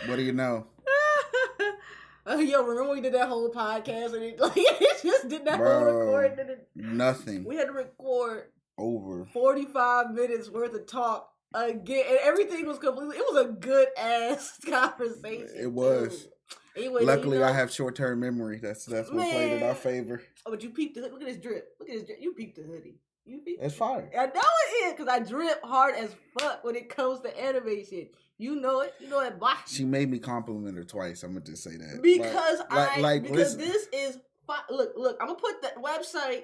What do you know? Yo, remember we did that whole podcast and it just did that whole recording? And nothing. We had to record over 45 minutes worth of talk again, and everything was completely. It was a good ass conversation. It was. Anyway, luckily, I have short term memory. That's what played in our favor. Oh, but you peeped the hoodie. Look at this drip. Look at this drip. You peeped the hoodie. It's fire. I know it is because I drip hard as fuck when it comes to animation. You know it. You know it. Bye. She made me compliment her twice. I'm gonna just say that because listen. this is look. I'm gonna put the website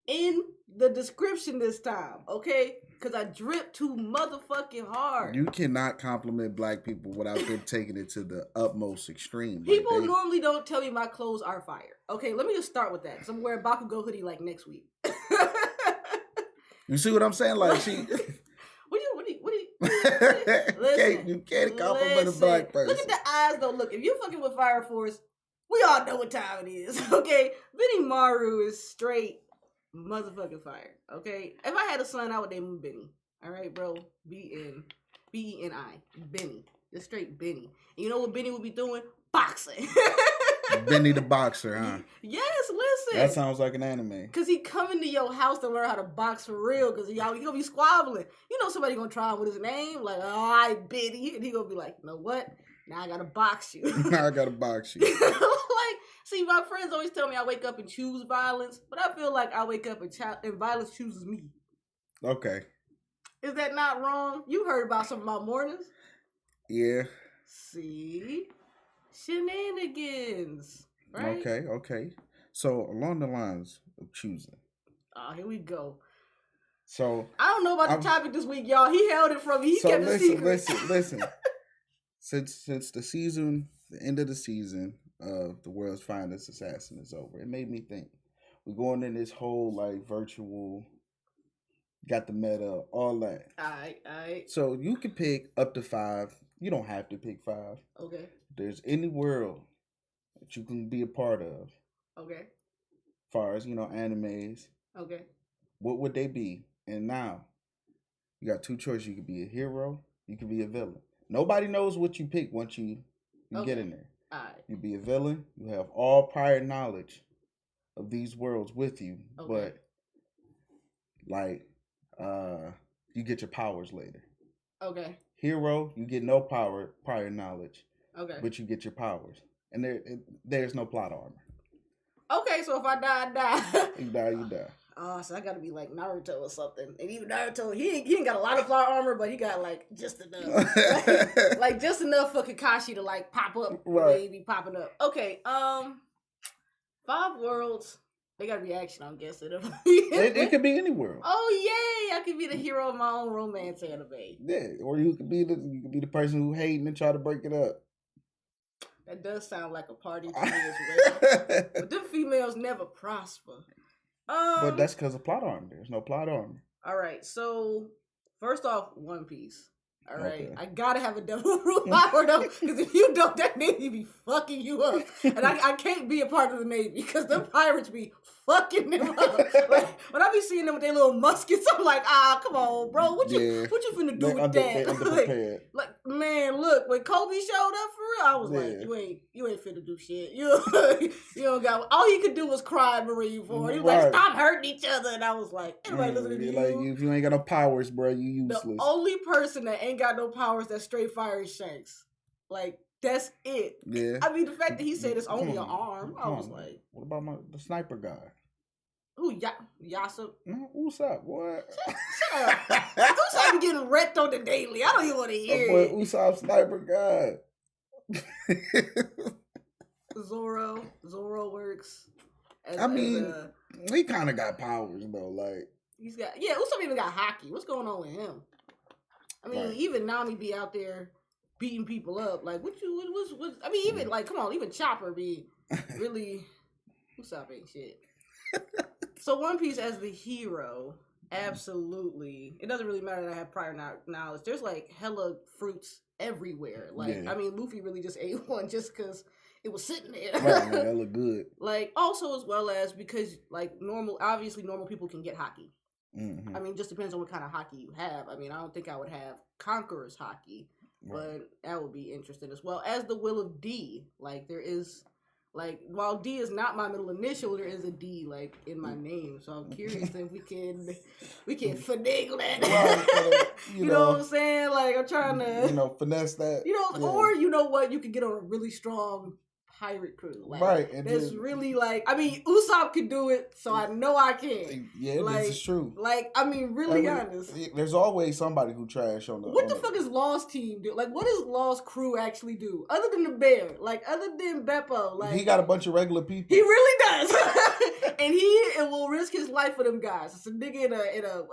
in the description this time, okay? Because I drip too motherfucking hard. You cannot compliment black people without them taking it to the utmost extreme. People normally don't tell me my clothes are fire. Okay, let me just start with that. Because I'm wearing Bakugo hoodie like next week. You see what I'm saying? Like she. What do you? Listen, you can't compliment a black person. Look at the eyes though. Look, if you're fucking with Fire Force, we all know what time it is. Okay, Benny Maru is straight motherfucking fire. Okay, if I had a son, I would name him Benny. All right, bro. B-N-I. Benny. Just straight Benny. And you know what Benny would be doing? Boxing. Benny the boxer, huh? Yes, listen. That sounds like an anime. Cause he coming to your house to learn how to box for real. Cause he gonna be squabbling. You know somebody gonna try him with his name, like, all right, Benny, and he gonna be like, you know what? Now I gotta box you. Now I gotta box you. Like, see, my friends always tell me I wake up and choose violence, but I feel like I wake up and violence chooses me. Okay. Is that not wrong? You heard about some of my mornings? Yeah. See? Shenanigans. Right? Okay. So along the lines of choosing. Oh, here we go. So I don't know about the topic this week, y'all. He held it from me. He kept it secret. Listen. Since the end of the season of The World's Finest Assassin is over, it made me think. We're going in this whole like virtual, got the meta, all that. All right. So you can pick up to 5. You don't have to pick 5. Okay. If there's any world that you can be a part of. Okay. As far as, animes. Okay. What would they be? And now, you got 2 choices. You could be a hero. You could be a villain. Nobody knows what you pick once you get in there. All right. You be a villain. You have all prior knowledge of these worlds with you. Okay. But, you get your powers later. Okay. Hero, you get no prior knowledge. Okay. But you get your powers. And there's no plot armor. Okay, so if I die, I die. You die. Oh, so I gotta be like Naruto or something. And even Naruto, he ain't got a lot of plot armor, but he got like just enough. like just enough for Kakashi to like pop up. Right. He be popping up. Okay, 5 worlds. They got reaction, I'm guessing. It could be any world. Oh yay! I could be the hero of my own romance anime. Yeah, or you could be the person who hating and try to break it up. That does sound like a party to me as well. But them females never prosper. But that's because of plot armor. There's no plot armor. All right, so first off, One Piece. All right, okay. I gotta have a devil fruit power though, because if you don't, that Navy be fucking you up, and I can't be a part of the Navy because the pirates be fucking them up. Like when I be seeing them with their little muskets, I'm like, come on, bro, what you finna do with that? like, man, look, when Kobe showed up for real, I was like, you ain't finna do shit. You don't got. All he could do was cry Marineford. He was like, stop hurting each other, and I was like, anybody listening to you? Like, if you ain't got no powers, bro, you useless. The only person that ain't got no powers that straight fire is Shanks. Like, that's it. Yeah. I mean, the fact that he said it's only an arm, I was like, what about the sniper guy? Who, Yasop? No, Usopp, what? Shut up. Usopp be getting wrecked on the daily. I don't even want to hear it. Usopp sniper guy. Zoro works. He kind of got powers though. Like Usopp even got hockey. What's going on with him? I mean, even Nami be out there beating people up. Like, even like, come on, even Chopper be really. Usopp ain't shit. So One Piece as the hero, absolutely. It doesn't really matter that I have prior knowledge. There's like hella fruits everywhere. Like, I mean, Luffy really just ate one just because it was sitting there. Right, man, that look good. Like, also as well as because like normal people can get hockey. Mm-hmm. I mean, just depends on what kind of hockey you have. I mean, I don't think I would have Conqueror's hockey. but that would be interesting as well as the will of D. Like there is, like while D is not my middle initial, there is a D like in my name. So I'm curious if we can finagle that. Right, you know what I'm saying? Like I'm trying to finesse that. Or you know what, you could get on a really strong pirate crew, like, right? And that's really like, I mean, Usopp could do it, so I know I can. Yeah, like, this is true. Like, I mean, really honest. There's always somebody who trash on the. What the fuck is Law's team do? Like, what does Law's crew actually do other than the bear? Like, other than Beppo, like he got a bunch of regular people. He really does, and he will risk his life for them guys. It's a nigga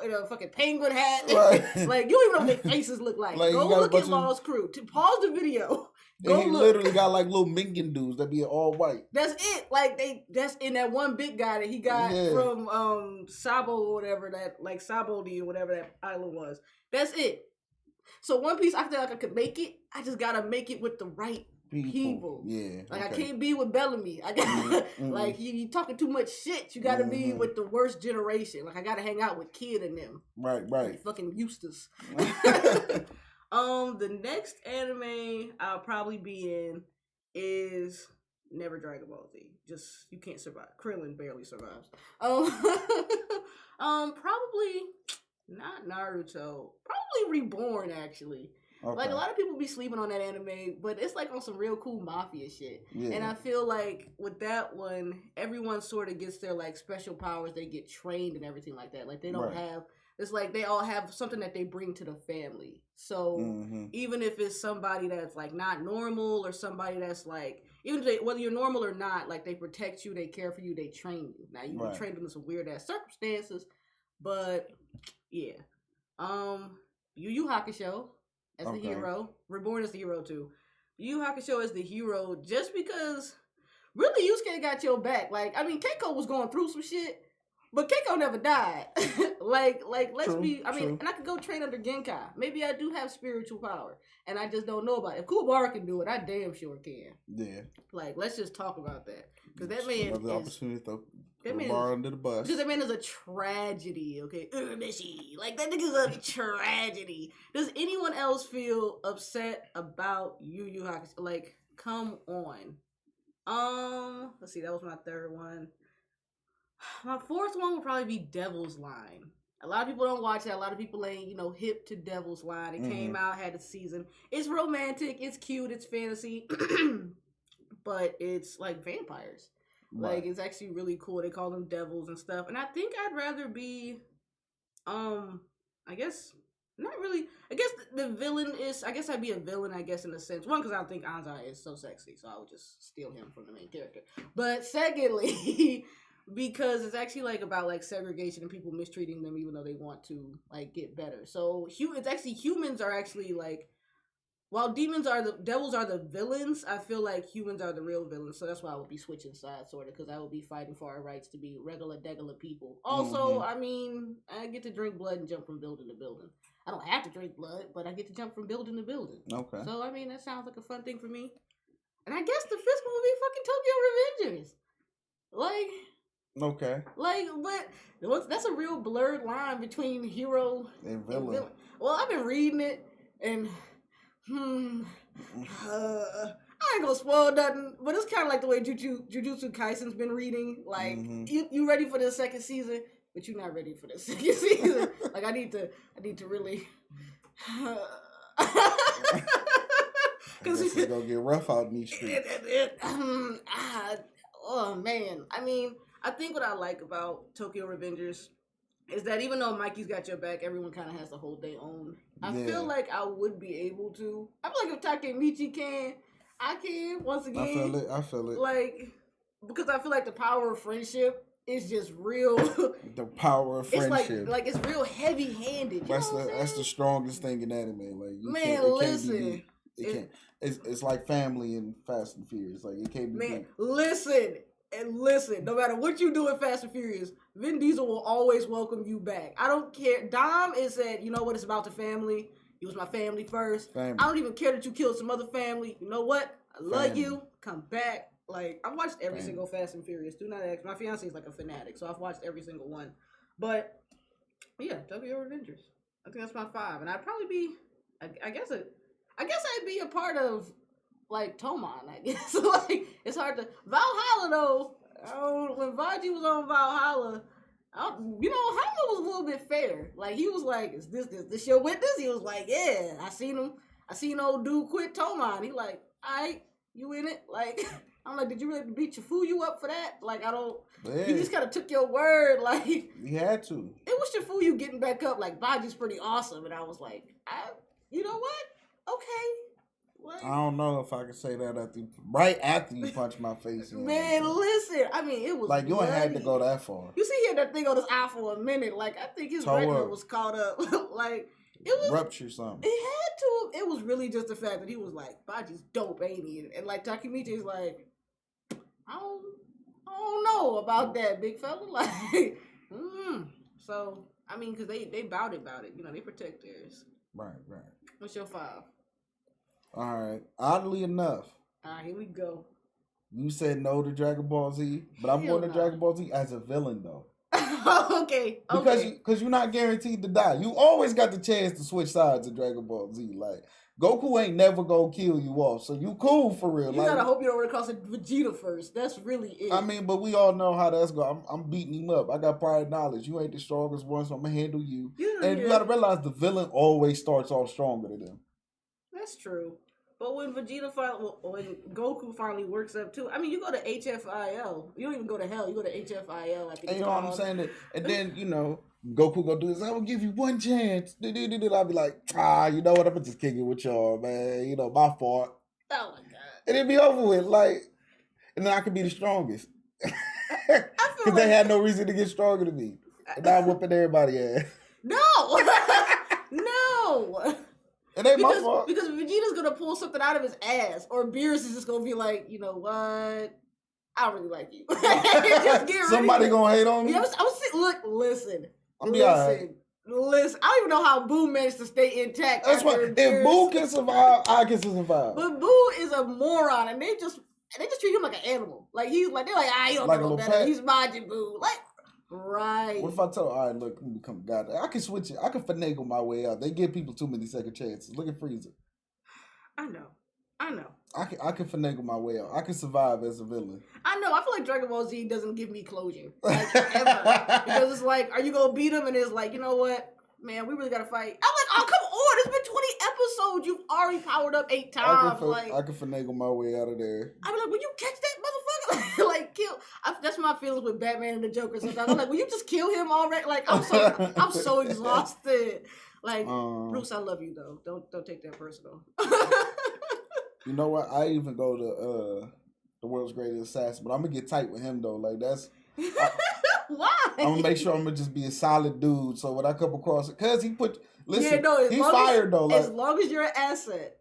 in a fucking penguin hat. Right. Like, you don't even know what their faces look like. Go look at Law's crew. Pause the video. And he literally got like little Mingan dudes that be all white. That's it. Like that's in that one big guy that he got from Sabo or whatever that, like Sabodi or whatever that island was. That's it. So One Piece, I feel like I could make it. I just gotta make it with the right people. Yeah. Like I can't be with Bellamy. I got like you talking too much shit. You gotta be with the worst generation. Like I gotta hang out with Kid and them. Right. Like fucking Eustace. The next anime I'll probably be in is never Dragon Ball Z. Just you can't survive. Krillin barely survives. Probably not Naruto. Probably Reborn actually. Okay. Like a lot of people be sleeping on that anime, but it's like on some real cool mafia shit. Yeah. And I feel like with that one, everyone sort of gets their like special powers. They get trained and everything like that. Like they don't have. It's like they all have something that they bring to the family. So even if it's somebody that's like not normal or somebody that's like, even if whether you're normal or not, like they protect you, they care for you, they train you. Now you can train them in some weird ass circumstances, but yeah. Yu Yu Hakusho as the hero. Reborn is the hero too. Yu Yu Hakusho is the hero just because really Yusuke got your back. Like I mean Keiko was going through some shit. But Keiko never died. like let's be. I mean, and I could go train under Genkai. Maybe I do have spiritual power, and I just don't know about it. If Kuwabara can do it, I damn sure can. Yeah. Like, let's just talk about that because that man is. Opportunity to throw Kuwabara under the bus. Because that man is a tragedy. Okay, like that nigga's a tragedy. Does anyone else feel upset about Yu Yu Hakusho? Like, come on. Let's see. That was my third one. My fourth one would probably be Devil's Line. A lot of people don't watch that. A lot of people ain't, hip to Devil's Line. It came out, had a season. It's romantic, it's cute, it's fantasy, but it's like vampires. Right. Like, it's actually really cool. They call them devils and stuff. And I think I'd rather be, I guess, not really. I guess the villain is, I guess I'd be a villain, I guess, in a sense. One, because I don't think Anzai is so sexy, so I would just steal him from the main character. But secondly... because it's actually like about like segregation and people mistreating them even though they want to like get better. So it's actually humans are actually like, while devils are the villains, I feel like humans are the real villains. So that's why I would be switching sides sort of, because I would be fighting for our rights to be regular people. Also, I mean, I get to drink blood and jump from building to building. I don't have to drink blood, but I get to jump from building to building. Okay. So I mean, that sounds like a fun thing for me. And I guess the fifth one would be fucking Tokyo Revengers. Like. Okay. Like, but that's a real blurred line between hero and villain. Well, I've been reading it, and I ain't gonna spoil nothing, but it's kind of like the way Jujutsu Kaisen's been reading. Like, you ready for the second season, but you're not ready for the second season. Like, I need to really. Because it's gonna get rough out in these streets. Oh man, I mean. I think what I like about Tokyo Revengers is that even though Mikey's got your back, everyone kind of has to hold their own. I feel like I would be able to. I feel like if Takemichi can, I can once again. I feel it. Like, because I feel like the power of friendship is just real. The power of friendship. It's like it's real heavy-handed. That's the strongest thing in anime. Like, listen. It's like family in Fast and Furious. Like, it can't be. Man, listen. And listen, no matter what you do in Fast and Furious, Vin Diesel will always welcome you back. I don't care. Dom is said, you know what? It's about the family. He was my family first. Family. I don't even care that you killed some other family. You know what? I love you. Come back. Like, I've watched every single Fast and Furious. Do not ask. My fiance is like a fanatic, so I've watched every single one. But, yeah, Tokyo Revengers. I think that's my 5. And I'd probably be, I guess, I guess I'd be a part of like Tomon. I guess like it's hard to Valhalla though. When Vaji was on Valhalla, Hama was a little bit fair. Like he was like, "Is this your witness?" He was like, "Yeah, I seen him. I seen old dude quit Tomon." He like, "All right, you in it?" Like I'm like, "Did you really beat you up for that?" Like I don't. Yeah. He just kind of took your word. Like he had to. It was Shifuyu getting back up. Like Vaji's pretty awesome, and I was like, you know what? Okay. Like, I don't know if I can say that right after you punch my face. Man, listen. I mean, it was like you ain't had to go that far. You see, he had that thing on his eye for a minute. Like I think his retina was caught up. Like it was rupture something. It had to. It was really just the fact that he was like, Baji's dope, ain't he? And like Takemichi's like, I don't know about that, big fella. Like, So I mean, because they bout it. You know, they protect theirs. Right. What's your 5? All right. Oddly enough. All right, here we go. You said no to Dragon Ball Z, but I'm going to Dragon Ball Z as a villain, though. Okay. Because you're not guaranteed to die. You always got the chance to switch sides in Dragon Ball Z. Like, Goku ain't never gonna kill you off, so you cool for real. You gotta hope you don't run across Vegeta first. That's really it. I mean, but we all know how that's going. I'm beating him up. I got prior knowledge. You ain't the strongest one, so I'm gonna handle you. You gotta realize the villain always starts off stronger than them. That's true. But when when Goku finally works up too, I mean, you go to HFIL. You don't even go to hell. You go to HFIL. I think you know what I'm saying? And then, Goku gonna do this. I will give you one chance. I'll be like, you know what? I'm gonna just kick it with y'all, man. My fault. Oh my god. And it'd be over with. Like, and then I could be the strongest. Because they had no reason to get stronger than me. And now I'm whooping everybody ass. No! No! It ain't my fault. Because Vegeta's gonna pull something out of his ass, or Beerus is just gonna be like, you know what? I don't really like you. Just get Somebody gonna hate on me. Yeah, listen. I'm be alright. Listen, I don't even know how Boo managed to stay intact. That's why if Boo can survive, I can survive. But Boo is a moron, and they just treat him like an animal. Like they're like, he don't know better. Pet. He's Majin Buu. Like, right. What if I tell all right, look, let me become God. I can switch it. I can finagle my way out. They give people too many second chances. Look at Frieza. I know. I can finagle my way out. I can survive as a villain. I know. I feel like Dragon Ball Z doesn't give me closure. Like, ever. Because it's like, are you going to beat him? And it's like, you know what? Man, we really got to fight. I'm like, oh, come on. It's been 20 episodes. You've already powered up 8 times. I can finagle my way out of there. I'm like, will you catch that motherfucker? Like, kill. That's my feelings with Batman and the Joker sometimes. I'm like, will you just kill him already? Like, I'm so exhausted. Like, Bruce, I love you, though. Don't take that personal. You know what? I even go to the world's greatest assassin, but I'm gonna get tight with him though. Like that's why? I'm gonna make sure I'm gonna just be a solid dude. So when I come across it, cause he he fired though. Like, as long as you're an asset,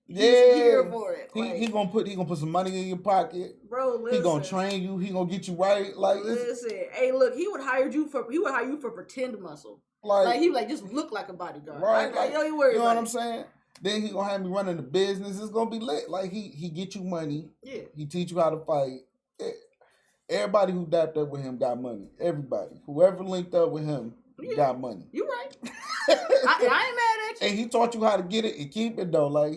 he's here for it. He gonna put some money in your pocket, bro. Listen, he gonna train you. He gonna get you right. Like, listen, hey, look, he would hire you for pretend muscle. Like he would just look like a bodyguard. Right? Like, you know what I'm saying? Then he gonna have me running the business. It's gonna be lit. Like he get you money. Yeah. He teach you how to fight. Everybody who dapped up with him got money. Everybody. Whoever linked up with him got money. You right. I ain't mad at you. And he taught you how to get it and keep it though. Like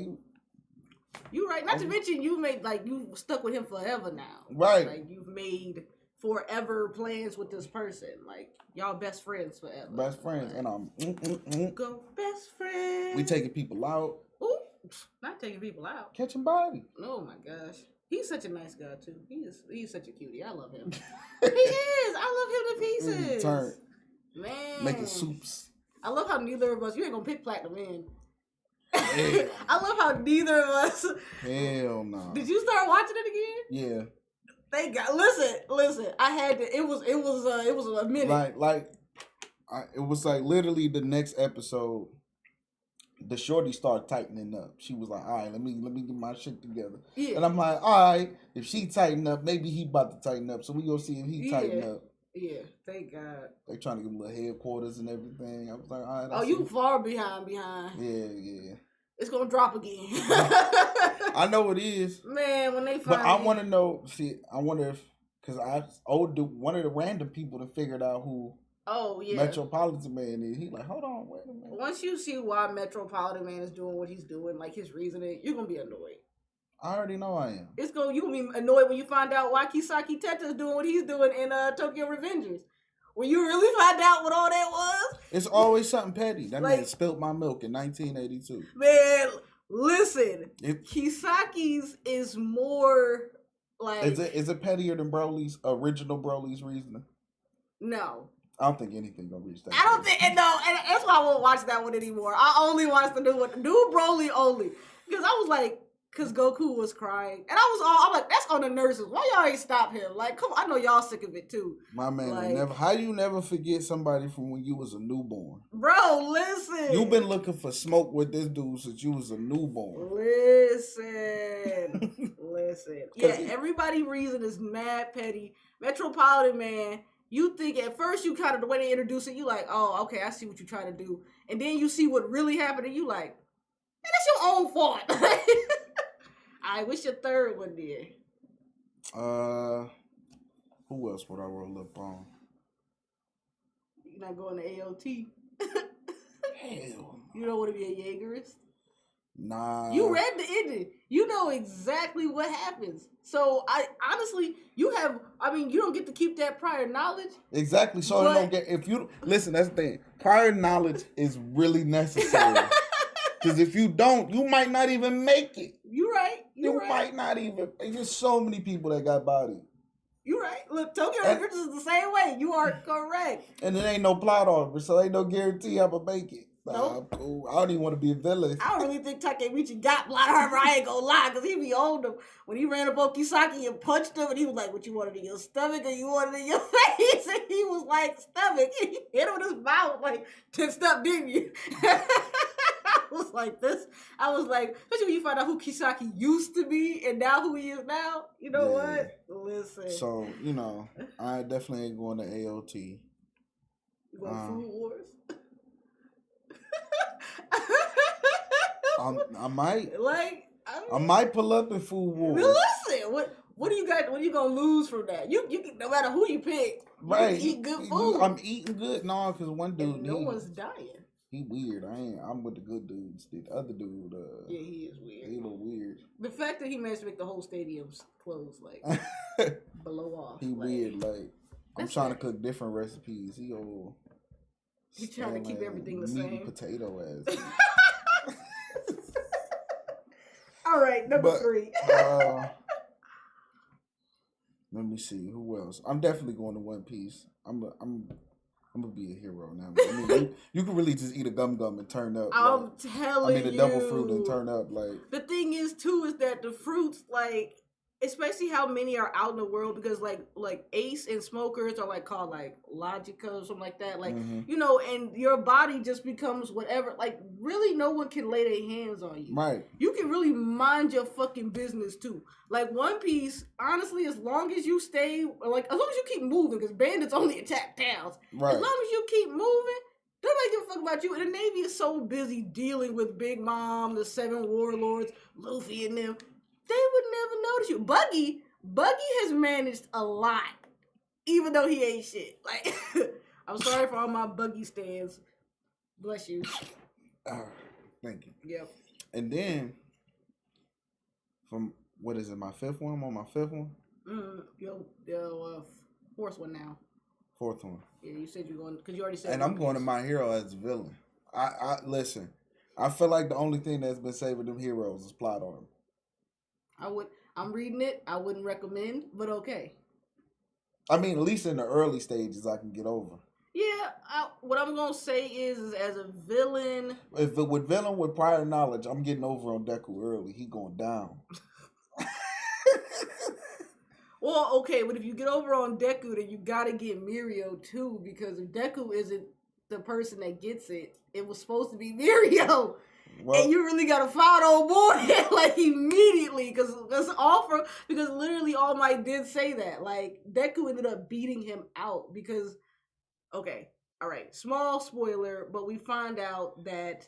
you right. Not to mention you made you stuck with him forever now. Right. Like you've made forever plans with this person. Like y'all best friends forever. Best friends. And I'm go best friends. We taking people out. Ooh, not taking people out. Catching body. Oh my gosh. He's such a nice guy too. He's such a cutie. I love him. He is. I love him to pieces. Turn. Man. Making soups. I love how neither of us, you ain't gonna pick Platinum in. I love how neither of us. Hell no. Did you start watching it again? Yeah. Thank God. Listen. I had to. It was a minute. It was like literally the next episode. The shorty started tightening up. She was like, "All right, let me get my shit together." Yeah. And I'm like, "All right, if she tighten up, maybe he about to tighten up. So we gonna see if he tighten up." Yeah. Thank God. They trying to give him little headquarters and everything. I was like, "All right." Oh, you far behind. Yeah. It's gonna drop again. I know it is. Man, when they find But I want to know. See, I wonder if because one of the random people that figured out who Oh yeah. Metropolitan Man is. He like, hold on, wait a minute. Once you see why Metropolitan Man is doing what he's doing, like his reasoning, you're gonna be annoyed. I already know I am. You gonna be annoyed when you find out why Kisaki Teta is doing what he's doing in Tokyo Revengers. When you really find out what all that was, it's always something petty. That man spilt my milk in 1982. Man, listen, Kisaki's is more like. Is it pettier than Broly's original Broly's reasoning? No. I don't think anything gonna reach that. I don't think, and that's why I won't watch that one anymore. I only watch the new one, new Broly only, because I was like, because Goku was crying, and I'm like, that's on the nurses. Why y'all ain't stop him? Like, come on, I know y'all sick of it too. My man, how you never forget somebody from when you was a newborn? Bro, listen. You've been looking for smoke with this dude since you was a newborn. Listen, listen. Yeah, everybody reason is mad petty. Metropolitan Man. You think at first you kind of the way they introduce it, you like, oh, okay, I see what you're trying to do, and then you see what really happened, and you like, man, that's your own fault. I wish your third one did. Who else would I roll up on? You're not going to AOT. Hell. You don't want to be a Jaegerist? Nah. You read the ending. You know exactly what happens. So honestly, you don't get to keep that prior knowledge. Exactly. So you don't get listen, that's the thing. Prior knowledge is really necessary. Because if you don't, you might not even make it. You're right. You might not even. There's just so many people that got bodied. You're right. Look, Tokyo Revengers is the same way. You are correct. And there ain't no plot on it, so ain't no guarantee I'm going to make it. Nope. I'm cool. I don't even want to be a villain. I don't really think Takemichi got plot armor. I ain't gonna lie, because he be on him. When he ran up on Kisaki and punched him, and he was like, what, you want it in your stomach or you want it in your face? And he was like, stomach. And he hit him in his mouth, like, tensed up, didn't you? I was like, especially when you find out who Kisaki used to be and now who he is now. You know what? Listen. So, I definitely ain't going to AOT. You going Food Wars? I might. I might pull up in Food Wars. Listen, what do you got? What are you gonna lose from that? You can, no matter who you pick, right? You eat good food. I'm eating good, no, because one dude, and no one's dying. He weird. I'm with the good dudes. The other dude, yeah, he is weird. He a little weird. The fact that he managed to make the whole stadium's clothes like blow off. He weird. I'm trying to cook different recipes. He's trying to keep everything the same. Potato ass. All right, number 3. Let me see who else. I'm definitely going to One Piece. I'm gonna be a hero now. I mean, you can really just eat a gum and turn up. I'm telling you. A double fruit and turn up The thing is too is that the fruits especially how many are out in the world, because like Ace and Smokers are called Logica or something like that. And your body just becomes whatever. Really no one can lay their hands on you. Right. You can really mind your fucking business too. One Piece, honestly, as long as you stay, as long as you keep moving, because bandits only attack towns. Right. As long as you keep moving, nobody give a fuck about you. And the Navy is so busy dealing with Big Mom, the 7 warlords, Luffy and them. They would never notice you. Buggy has managed a lot, even though he ain't shit. I'm sorry for all my Buggy stands. Bless you. Thank you. Yep. And then, from what is it? My 5th one. I'm on my 5th one. Fourth one now. 4th one. Yeah, you said you're going because you already said. And I'm going to My Hero as a villain. I listen. I feel like the only thing that's been saving them heroes is plot armor. I'm reading it. I wouldn't recommend, but okay. I mean, at least in the early stages, I can get over. Yeah, what I'm gonna say is as a villain. If it with villain with prior knowledge, I'm getting over on Deku early. He going down. Well, okay, but if you get over on Deku, then you gotta get Mirio too, because if Deku isn't the person that gets it, it was supposed to be Mirio. Well, and you really gotta fight old boy immediately, because literally All Might did say that. Deku ended up beating him out because, okay, all right, small spoiler, but we find out that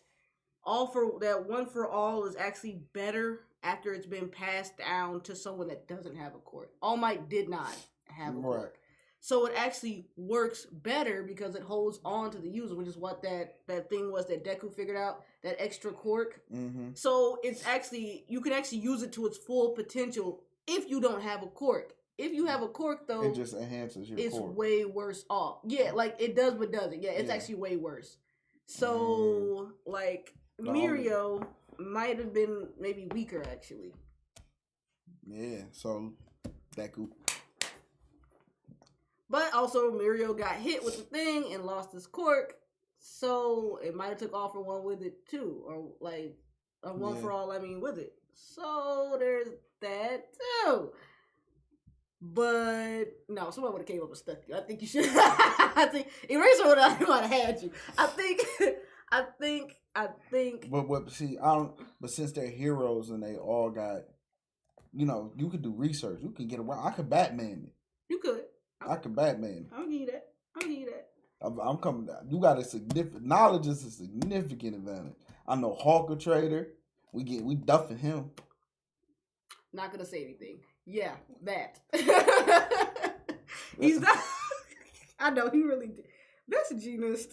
One for All is actually better after it's been passed down to someone that doesn't have a court. All Might did not have a court. So it actually works better because it holds on to the user, which is what that thing was that Deku figured out, that extra quirk. Mm-hmm. So it's actually, you can actually use it to its full potential if you don't have a quirk. If you have a quirk, though, it just enhances your it's quirk. way worse off. Yeah, like it does but doesn't. Yeah, it's actually way worse. So, like, Mirio might have been maybe weaker, actually. Yeah, so Deku. But also, Mirio got hit with the thing and lost his quirk, so it might have took all for one with it too, or like a one for all. I mean, with it. So there's that too. But no, someone would have came up and stuck you. I think you should. I think Eraser would have had you. I think. But see, I don't. But since they're heroes and they all got, you could do research. You can get around. I could Batman it. You could. I could Batman. I'll give you that. I'm coming down. You got a significant knowledge is a significant advantage. I know Hawker Trader. We duffing him. Not gonna say anything. Yeah, that. He's not. I know he really did. Best Genius.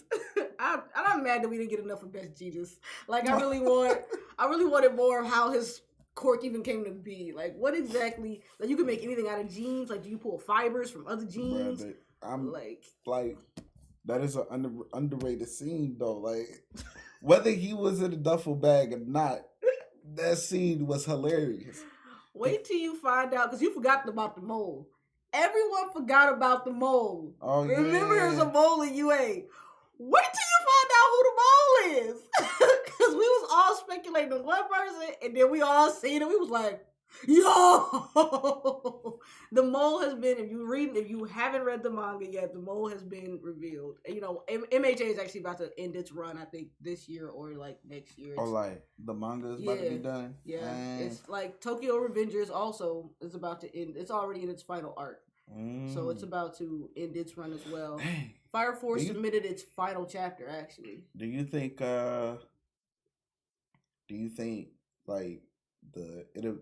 I'm mad that we didn't get enough of Best Genius. Like I really wanted more of how his quirk even came to be. Like what exactly? Like you can make anything out of jeans. Like do you pull fibers from other jeans? I'm like that is an underrated scene though. Like whether he was in a duffel bag or not, that scene was hilarious. Wait till you find out, because you forgot about the mole. Everyone forgot about the mole. Oh, Remember there's a mole in UA. Wait till you find out who the mole is. Because we was all speculating on one person, and then we all seen it. We was like, yo! The mole has been, if you haven't read the manga yet, the mole has been revealed. And, MHA is actually about to end its run, I think, this year or like next year. Like the manga is about to be done? Yeah. It's like Tokyo Revengers also is about to end. It's already in its final arc. So it's about to end its run as well. Dang. Fire Force submitted its final chapter, actually. Do you think like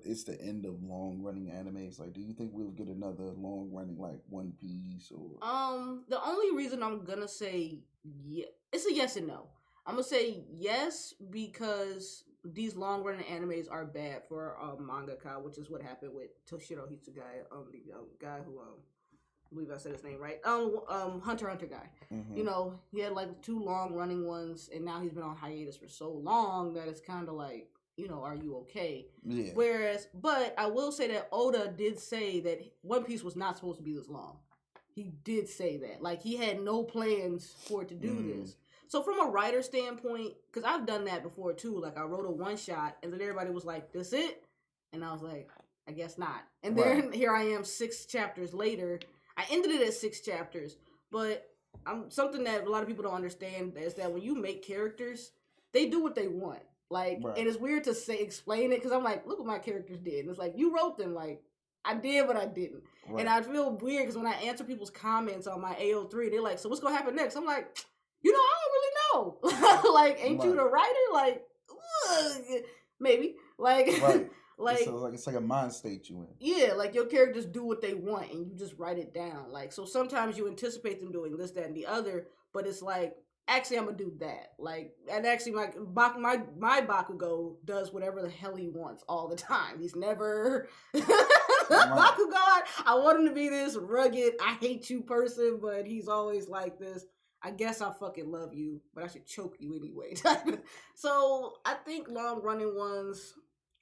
it's the end of long running animes? Like, do you think we'll get another long running like One Piece or? The only reason I'm gonna say it's a yes and no. I'm gonna say yes because these long running animes are bad for mangaka, which is what happened with Toshiro Hitsugai, the guy who I believe I said his name right. Hunter x Hunter guy. Mm-hmm. He had like 2 long running ones, and now he's been on hiatus for so long that it's kind of like, are you okay? Yeah. But I will say that Oda did say that One Piece was not supposed to be this long. He did say that. Like, he had no plans for it to do this. So from a writer standpoint, because I've done that before too, like I wrote a one-shot, and then everybody was like, this it? And I was like, I guess not. And then here I am 6 chapters later. I ended it at 6 chapters, but something that a lot of people don't understand is that when you make characters, they do what they want. Like, and it's weird to explain it, because I'm like, look what my characters did. And it's like, you wrote them, like, I did, but I didn't. Right. And I feel weird, because when I answer people's comments on my AO3, they're like, so what's going to happen next? I'm like, I don't really know. Like, ain't you the writer? Like, maybe. Like, it's like a mind state you in. Yeah, like your characters do what they want, and you just write it down. Like, so sometimes you anticipate them doing this, that, and the other, but it's like, actually, I'm gonna do that. Like, and actually, my Bakugo does whatever the hell he wants all the time. He's never Bakugo. I want him to be this rugged, I hate you person, but he's always like this. I guess I fucking love you, but I should choke you anyway. So I think long running ones.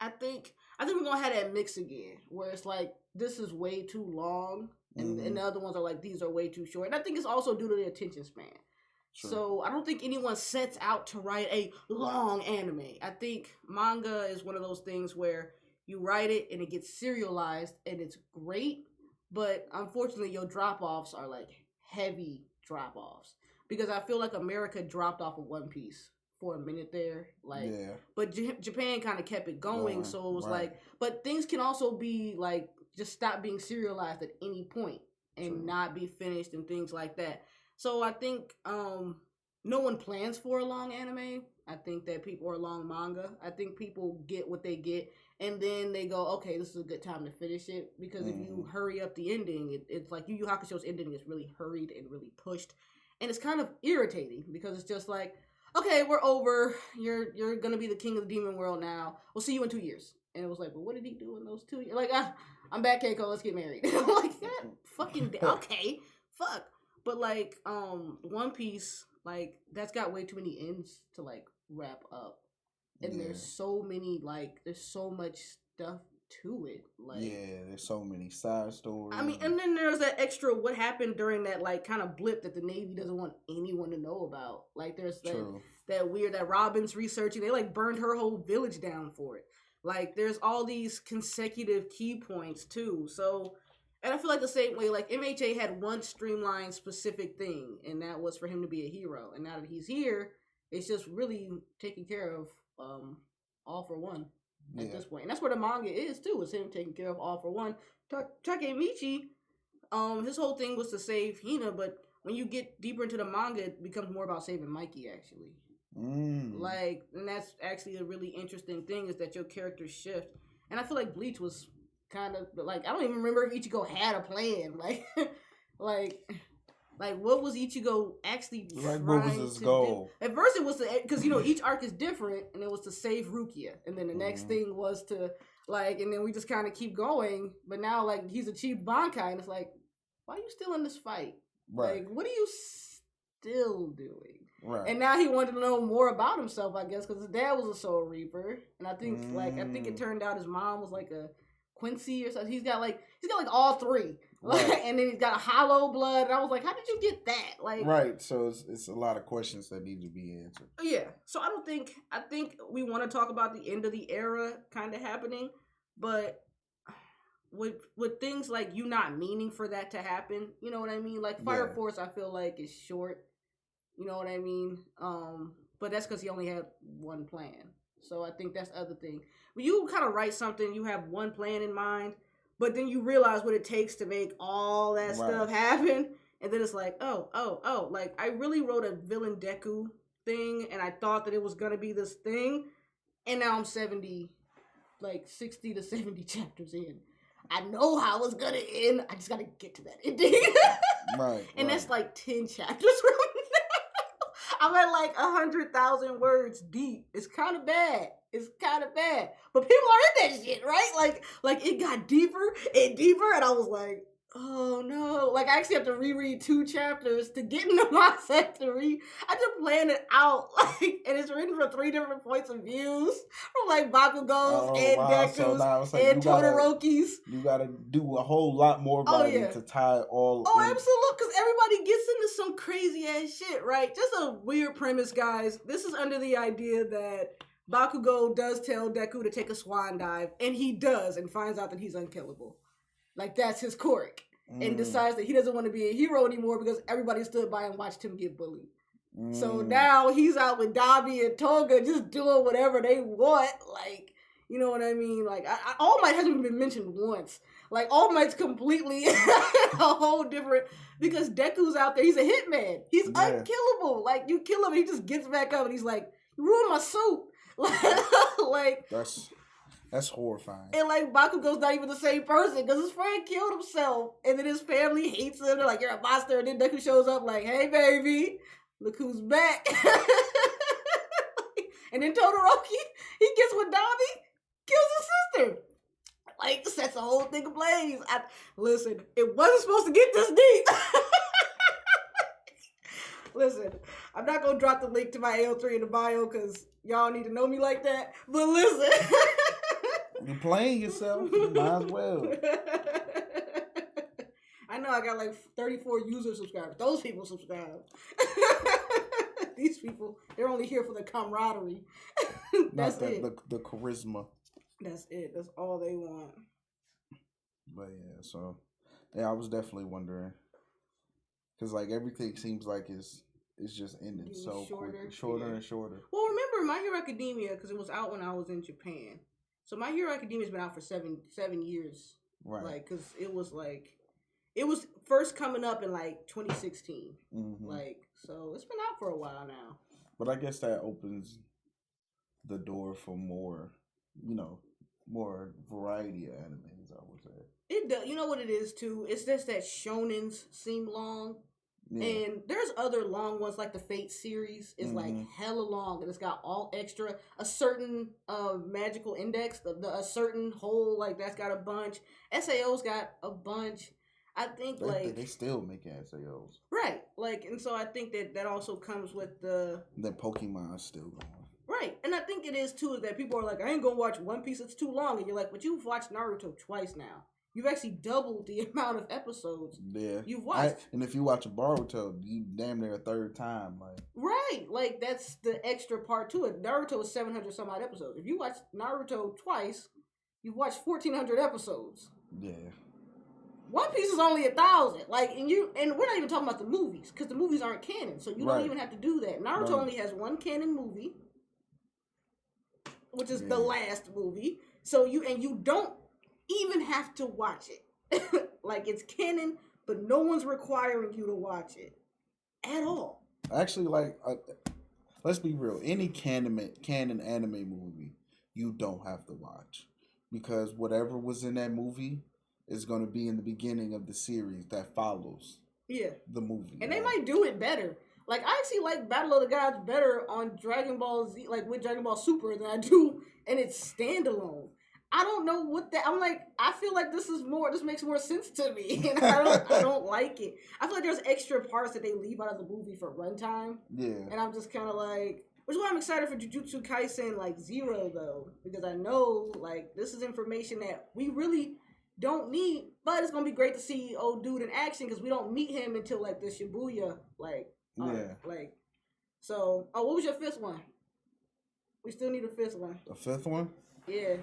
I think we're gonna have that mix again, where it's like this is way too long, and the other ones are like these are way too short. And I think it's also due to the attention span. Sure. So I don't think anyone sets out to write a long anime. I think manga is one of those things where you write it and it gets serialized and it's great, but unfortunately your drop-offs are like heavy drop-offs. Because I feel like America dropped off of One Piece for a minute there. Like, but Japan kind of kept it going. So it was like, but things can also be like, just stop being serialized at any point and not be finished and things like that. So I think, no one plans for a long anime. I think that people are long manga. I think people get what they get, and then they go, okay, this is a good time to finish it. Because if you hurry up the ending, it's like Yu Yu Hakusho's ending is really hurried and really pushed, and it's kind of irritating because it's just like, okay, we're over. You're gonna be the king of the demon world now. We'll see you in 2 years. And it was like, well, what did he do in those 2 years? Like, I'm back, Keiko. Let's get married. I'm like, that fucking okay, fuck. But like, One Piece, like that's got way too many ends to like wrap up, and there's so many there's so much stuff to it. Like, there's so many side stories. I mean, and then there's that extra what happened during that like kind of blip that the Navy doesn't want anyone to know about. Like, there's that weird that Robin's researching. They like burned her whole village down for it. Like, there's all these consecutive key points too. So, and I feel like the same way, like MHA had one streamlined specific thing, and that was for him to be a hero. And now that he's here, it's just really taking care of All for One at this point. And that's where the manga is too, is him taking care of All for One. Takemichi, his whole thing was to save Hina, but when you get deeper into the manga, it becomes more about saving Mikey, actually. Like, and that's actually a really interesting thing, is that your characters shift. And I feel like Bleach was kind of like, I don't even remember if Ichigo had a plan. Like what was Ichigo actually trying what was his goal? Do? At first it was because each arc is different, and it was to save Rukia, and then the next thing was to like, and then we just kind of keep going. But now like he's achieved Bankai, and it's like, why are you still in this fight? Right. Like, what are you still doing? Right. And now he wanted to know more about himself, I guess, because his dad was a Soul Reaper, and I think it turned out his mom was like a Quincy or something. He's got like all three, right. And then he's got a hollow blood. And I was like, how did you get that? Like, right. So it's a lot of questions that need to be answered. Yeah. So I think we want to talk about the end of the era kind of happening, but with things like you not meaning for that to happen, you know what I mean? Like Fire Force, I feel like is short. You know what I mean? But that's because he only had one plan. So I think that's the other thing. When you kind of write something, you have one plan in mind, but then you realize what it takes to make all that stuff happen. And then it's like, oh. Like, I really wrote a villain Deku thing, and I thought that it was going to be this thing. And now I'm 60 to 70 chapters in. I know how it's going to end. I just got to get to that ending. And that's like 10 chapters from now. I'm at like 100,000 words deep. It's kind of bad. But people are in that shit, right? Like it got deeper and deeper, and I was like, oh no. Like, I actually have to reread 2 chapters to get in the mindset to read. I just planned it out, like, and it's written from 3 different points of views, from like Bakugo's and Deku's and Todoroki's. You gotta do a whole lot more writing to tie all. Oh, absolutely, because everybody gets into some crazy ass shit, right? Just a weird premise, guys. This is under the idea that Bakugo does tell Deku to take a swan dive, and he does, and finds out that he's unkillable. Like, that's his quirk. And decides that he doesn't want to be a hero anymore because everybody stood by and watched him get bullied. So now he's out with Dabi and Toga just doing whatever they want. Like, you know what I mean? Like, All Might hasn't even been mentioned once. Like, All Might's completely a whole different... Because Deku's out there. He's a hitman. He's unkillable. Like, you kill him and he just gets back up and he's like, you ruined my suit. Like... That's horrifying. And like Bakugo's not even the same person because his friend killed himself, and then his family hates him. They're like, you're a monster. And then Deku shows up like, hey baby, look who's back. And then Todoroki, he gets with Dabi, kills his sister. Like, sets the whole thing ablaze. Listen, it wasn't supposed to get this deep. Listen, I'm not gonna drop the link to my AO3 in the bio because y'all need to know me like that. But listen. You're playing yourself. You might as well. I know I got like 34 user subscribers. Those people subscribe. These people, they're only here for the camaraderie. That's it. The charisma. That's it. That's all they want. But yeah, I was definitely wondering. Because like everything seems like it's just ending so quick. Shorter and shorter. Well, remember My Hero Academia, because it was out when I was in Japan. So My Hero Academia's been out for seven years. Right. Like, because it It was first coming up in like 2016. Mm-hmm. Like, so it's been out for a while now. But I guess that opens the door for more, more variety of animes, I would say. It does. You know what it is too? It's just that shonens seem long. Yeah. And there's other long ones like the Fate series is like hella long and it's got all extra a certain magical index, a certain whole like that's got a bunch. SAO's got a bunch. I think they still make SAOs. Right. Like, and so I think that also comes with the Pokemon's still going. Right. And I think it is too that people are like, I ain't gonna watch One Piece, it's too long. And you're like, but you've watched Naruto twice now. You've actually doubled the amount of episodes you've watched. And if you watch a Boruto, you damn near a third time. Like right. Like, that's the extra part to it. Naruto is 700 some odd episodes. If you watch Naruto twice, you've watched 1,400 episodes. Yeah. One Piece is only 1,000. Like, and we're not even talking about the movies, because the movies aren't canon. So you don't even have to do that. Naruto only has one canon movie, which is the last movie. So you don't even have to watch it. Like, it's canon, but no one's requiring you to watch it at all. Actually, like, let's be real. Any canon anime movie, you don't have to watch, because whatever was in that movie is going to be in the beginning of the series that follows the movie. And they might do it better. Like, I actually like Battle of the Gods better on Dragon Ball Z, like with Dragon Ball Super, than I do and it's standalone. I don't know what that. I'm like, I feel like this makes more sense to me, and I don't like it. I feel like there's extra parts that they leave out of the movie for runtime. Yeah, and I'm just kind of like, which is why I'm excited for Jujutsu Kaisen like Zero though, because I know like this is information that we really don't need, but it's gonna be great to see old dude in action because we don't meet him until like the Shibuya like like. So, what was your fifth one? We still need a fifth one. A fifth one? Yeah.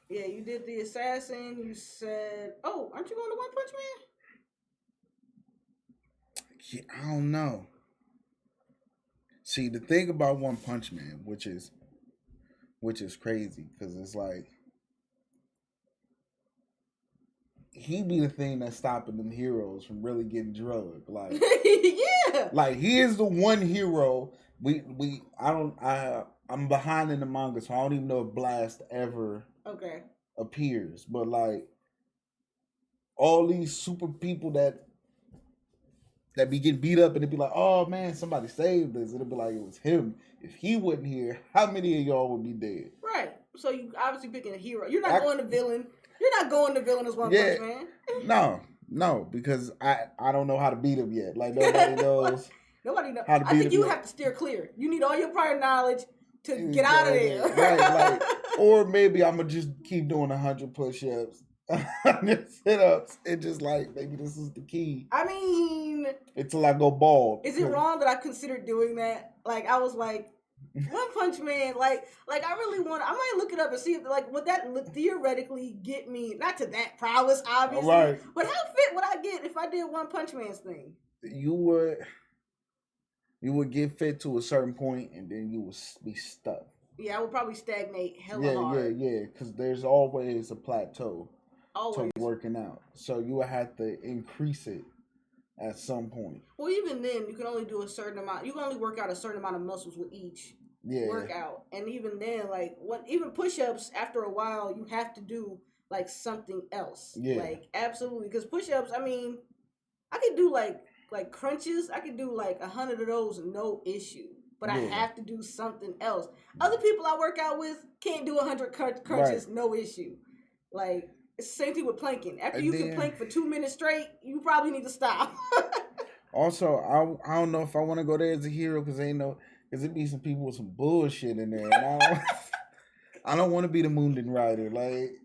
Yeah, you did the assassin. You said, "Oh, aren't you going to One Punch Man?" Yeah, I don't know. See, the thing about One Punch Man, which is crazy, because it's like he be the thing that's stopping them heroes from really getting drugged. Like, yeah, like he is the one hero. I'm behind in the manga, so I don't even know if Blast ever appears. But like all these super people that be getting beat up, and it'd be like, oh man, somebody saved us. It'll be like it was him. If he wasn't here, how many of y'all would be dead? Right. So you obviously picking a hero. You're not going to villain. You're not going to villain as One Punch Man. No, because I don't know how to beat him yet. Like nobody knows. Nobody knows. I think you have to steer clear. You need all your prior knowledge to get out of there. Right, like, or maybe I'm gonna just keep doing 100 push-ups, 100 sit-ups, and just like maybe this is the key. I mean, until I go bald. Is it wrong that I considered doing that? Like I was like, One Punch Man, like I really want. I might look it up and see if would that theoretically get me not to that prowess, obviously, right? But how fit would I get if I did One Punch Man's thing? You would get fit to a certain point, and then you would be stuck. Yeah, I would probably stagnate hella hard. Yeah, because there's always a plateau to working out. So you would have to increase it at some point. Well, even then, you can only do a certain amount. You can only work out a certain amount of muscles with each workout. And even then, even push-ups, after a while, you have to do, like, something else. Yeah. Like, absolutely. Because push-ups, I mean, I could do, like crunches, I could do like 100 of those, no issue. But I have to do something else. Other people I work out with can't do 100 crunches, no issue. Like, it's the same thing with planking. After you can plank for 2 minutes straight, you probably need to stop. Also, I don't know if I want to go there as a hero because it be some people with some bullshit in there. And I don't want to be the Munden Rider. Like.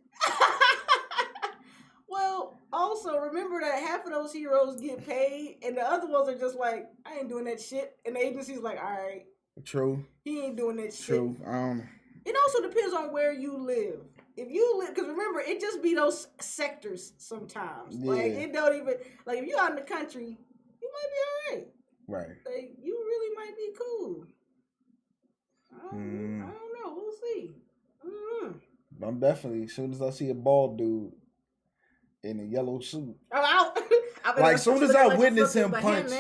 Also, remember that half of those heroes get paid, and the other ones are just like, I ain't doing that shit. And the agency's like, all right. True. He ain't doing that shit. True. It also depends on where you live. If you live, because remember, it just be those sectors sometimes. Yeah. Like, it don't even, like, if you're out in the country, you might be all right. Right. Like, you really might be cool. I don't know. We'll see. I'm definitely, as soon as I see a bald dude, in a yellow suit. I'm out. Like, soon as I witness him punch,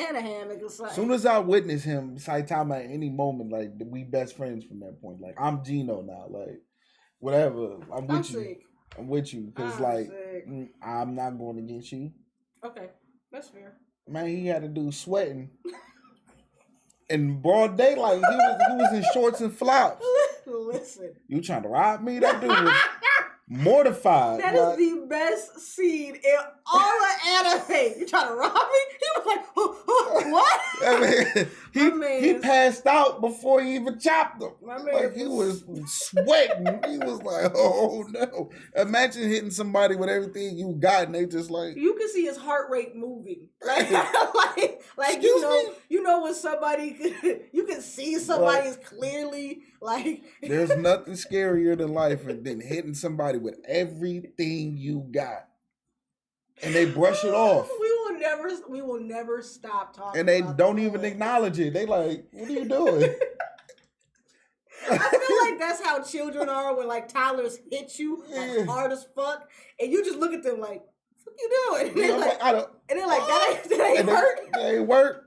soon as I witness him Saitama at any moment, like, we best friends from that point. Like, I'm Gino now. Like, whatever. I'm with you. Sick. I'm with you. Because, like, I'm not going against you. Okay. That's fair. Man, he had a dude sweating. In broad daylight, he was in shorts and flops. Listen. You trying to rob me? That dude was mortified. That is the best scene in all of anime. You trying to rob me? He was like, what? I mean, he passed out before he even chopped him. Like, he was sweating. He was like, oh no. Imagine hitting somebody with everything you got and they just like... You can see his heart rate moving. Like Excuse me? You know when somebody... You can see somebody is clearly like... There's nothing scarier than life than hitting somebody with everything you got. And they brush it off. We will never stop talking. And they don't even acknowledge it. They like, what are you doing? I feel like that's how children are when like toddlers hit you like hard as fuck, and you just look at them like, "What you doing?" And they're like, "That ain't hurt. That ain't work."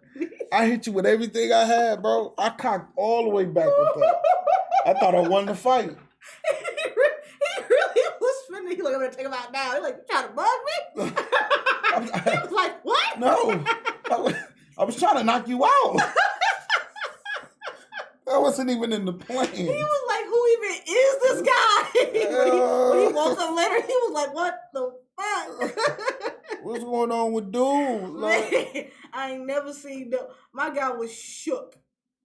I hit you with everything I had, bro. I cocked all the way back with that. I thought I won the fight. He really was spinning. He's like, I'm gonna take him out now. He's like, you trying to bug me? He was like, what? No. I was trying to knock you out. That wasn't even in the plan. He was like, who even is this guy? when he woke up later, he was like, what the fuck? What's going on with dude? Like, man, I ain't never seen my guy was shook.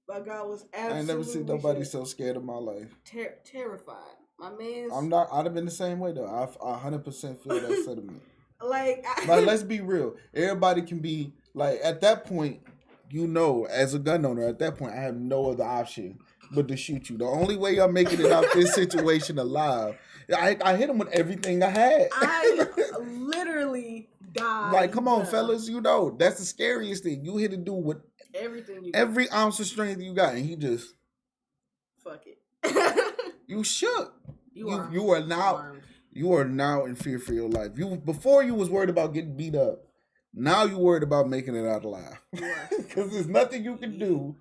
My guy was absolutely I ain't never seen nobody so scared in my life. Terrified. My man's... I'd have been the same way though. I 100% feel that sentiment. Like, let's be real. Everybody can be like, at that point, you know, as a gun owner, at that point, I have no other option but to shoot you. The only way I'm making it out this situation alive, I hit him with everything I had. I literally died. Like, come on, fellas, you know, that's the scariest thing. You hit a dude with everything, every ounce of strength you got, and he just fuck it. You shook. You are now in fear for your life. Before you was worried about getting beat up. Now you worried about making it out alive. Because there's nothing you can do